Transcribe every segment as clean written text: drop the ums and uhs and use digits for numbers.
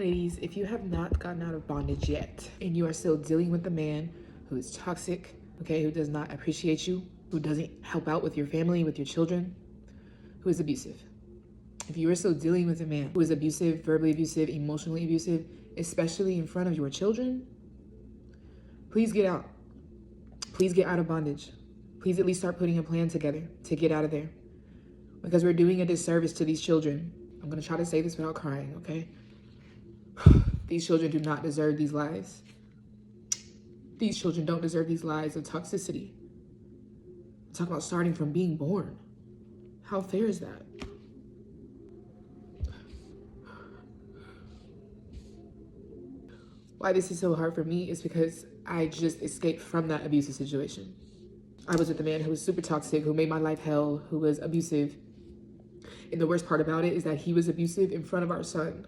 Ladies, if you have not gotten out of bondage yet and you are still dealing with a man who is toxic, okay, who does not appreciate you, who doesn't help out with your family, with your children, who is abusive. If you are still dealing with a man who is abusive, verbally abusive, emotionally abusive, especially in front of your children, please get out. Please get out of bondage. Please at least start putting a plan together to get out of there. Because we're doing a disservice to these children. I'm gonna try to say this without crying, okay? These children do not deserve these lives. These children don't deserve these lives of toxicity. Talk about starting from being born. How fair is that? Why this is so hard for me is because I just escaped from that abusive situation. I was with a man who was super toxic, who made my life hell, who was abusive. And the worst part about it is that he was abusive in front of our son.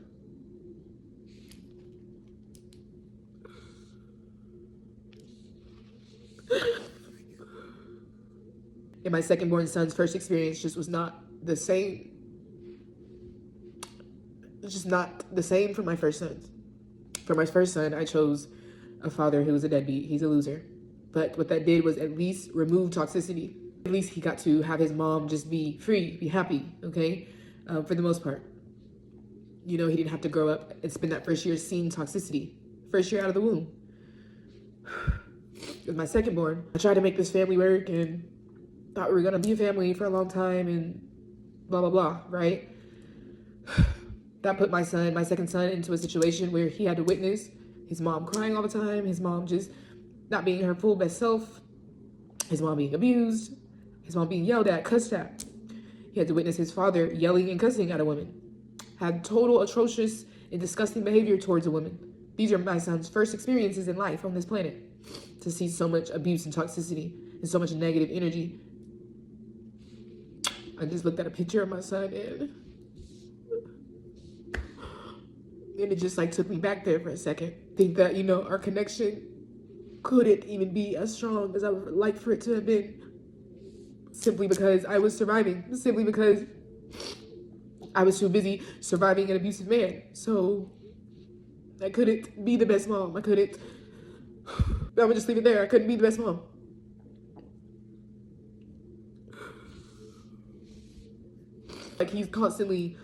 And my second-born son's first experience just was not the same. It's just not the same for my first son. For my first son, I chose a father who was a deadbeat. He's a loser. But what that did was at least remove toxicity. At least he got to have his mom just be free, be happy, okay? For the most part. You know, he didn't have to grow up and spend that first year seeing toxicity. First year out of the womb. With my second-born, I tried to make this family work and thought we were gonna be a family for a long time and blah, blah, blah, right? That put my second son into a situation where he had to witness his mom crying all the time, his mom just not being her full best self, his mom being abused, his mom being yelled at, cussed at. He had to witness his father yelling and cussing at a woman. Had total atrocious and disgusting behavior towards a woman. These are my son's first experiences in life on this planet. To see so much abuse and toxicity and so much negative energy. I just looked at a picture of my son and it just like took me back there for a second. Think that, you know, our connection couldn't even be as strong as I would like for it to have been. Simply because I was surviving. Simply because I was too busy surviving an abusive man. So I couldn't be the best mom. I would just leave it there. I couldn't be the best mom. Like, he's constantly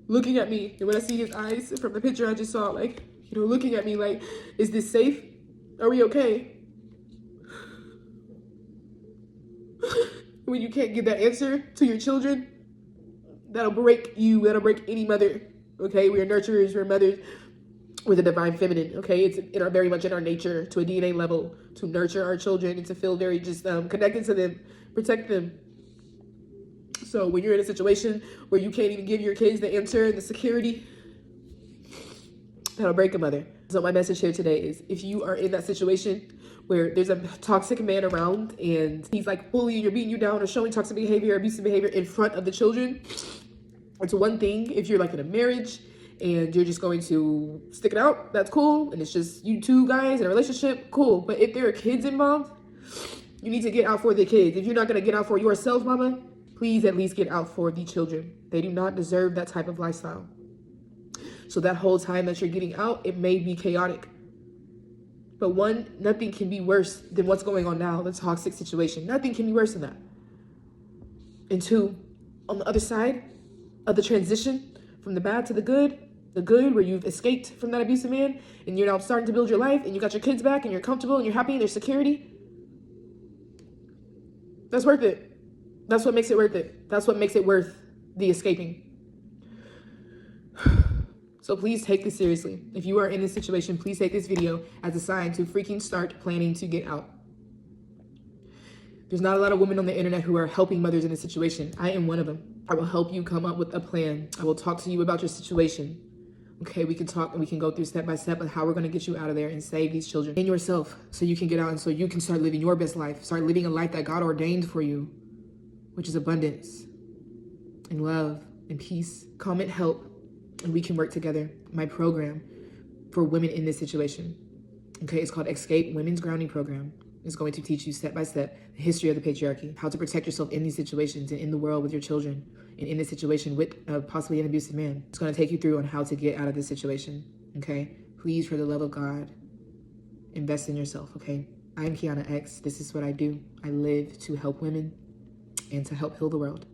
looking at me. And when I see his eyes from the picture I just saw, like, you know, looking at me like, is this safe? Are we okay? When you can't give that answer to your children, that'll break you. That'll break any mother. Okay? We are nurturers. We're mothers. We're the divine feminine, okay? It's very much in our nature, to a DNA level, to nurture our children and to feel very just connected to them, protect them. So when you're in a situation where you can't even give your kids the answer and the security, that'll break a mother. So my message here today is, if you are in that situation where there's a toxic man around and he's like bullying or beating you down or showing toxic behavior, abusive behavior in front of the children, it's one thing if you're like in a marriage and you're just going to stick it out, that's cool. And it's just you two guys in a relationship, cool. But if there are kids involved, you need to get out for the kids. If you're not gonna get out for yourself, mama, please at least get out for the children. They do not deserve that type of lifestyle. So that whole time that you're getting out, it may be chaotic. But one, nothing can be worse than what's going on now, the toxic situation. Nothing can be worse than that. And two, on the other side of the transition from the bad to the good where you've escaped from that abusive man and you're now starting to build your life and you got your kids back and you're comfortable and you're happy and there's security, that's worth it. That's what makes it worth it. That's what makes it worth the escaping. So please take this seriously. If you are in this situation, please take this video as a sign to freaking start planning to get out. There's not a lot of women on the internet who are helping mothers in this situation. I am one of them. I will help you come up with a plan. I will talk to you about your situation. Okay, we can talk and we can go through step by step on how we're going to get you out of there and save these children and yourself so you can get out and so you can start living your best life. Start living a life that God ordained for you, which is abundance and love and peace. Comment help and we can work together. My program for women in this situation. Okay, it's called XSCAPE Women's Grounding Program. It's going to teach you step by step the history of the patriarchy, how to protect yourself in these situations and in the world with your children, and in this situation with possibly an abusive man. It's going to take you through on how to get out of this situation, okay? Please, for the love of God, invest in yourself, okay? I'm Kiana X. This is what I do. I live to help women and to help heal the world.